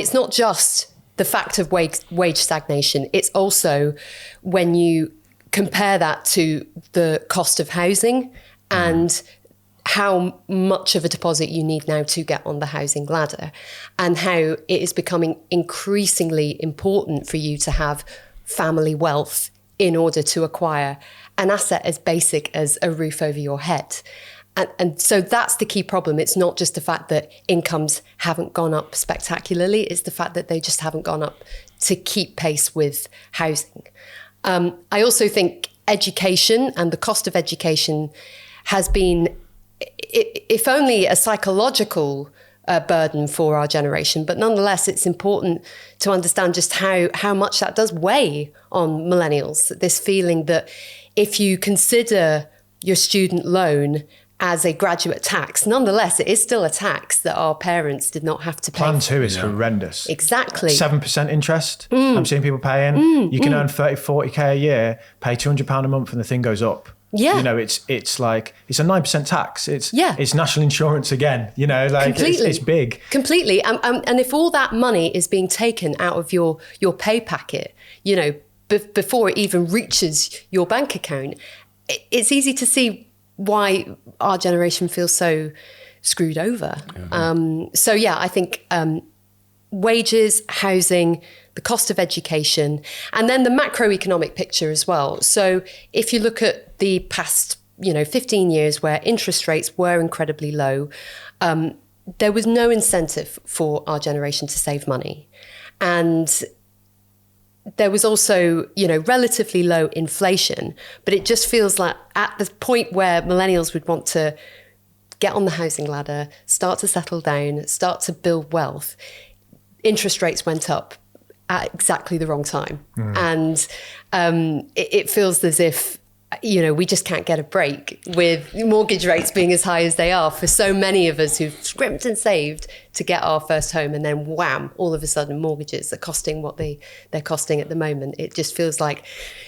it's not just the fact of wage stagnation. It's also when you compare that to the cost of housing and how much of a deposit you need now to get on the housing ladder, and how it is becoming increasingly important for you to have family wealth in order to acquire an asset as basic as a roof over your head. And so that's the key problem. It's not just the fact that incomes haven't gone up spectacularly, it's the fact that they just haven't gone up to keep pace with housing. I also think education and the cost of education has been, if only a psychological burden for our generation, but nonetheless, it's important to understand just how much that does weigh on millennials. This feeling that if you consider your student loan as a graduate tax, nonetheless, it is still a tax that our parents did not have to pay. Plan 2 is horrendous. Exactly. 7% interest. I'm seeing people paying. You can earn 30, 40K a year, pay £200 a month and the thing goes up. Yeah. You know, it's like, it's a 9% tax. It's national insurance again, you know, like it's big. Completely. And if all that money is being taken out of your pay packet, you know, before it even reaches your bank account, it's easy to see why our generation feels so screwed over. So I think wages, housing, the cost of education, and then the macroeconomic picture as well. So if you look at the past, 15 years where interest rates were incredibly low, there was no incentive for our generation to save money. And there was also, relatively low inflation, but it just feels like at the point where millennials would want to get on the housing ladder, start to settle down, start to build wealth, interest rates went up at exactly the wrong time. And it feels as if, we just can't get a break with mortgage rates being as high as they are for so many of us who've scrimped and saved to get our first home, and then wham, all of a sudden mortgages are costing what they're costing at the moment. It just feels like,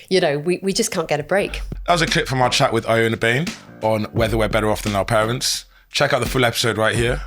we just can't get a break. That was a clip from our chat with Iona Bain on whether we're better off than our parents. Check out the full episode right here.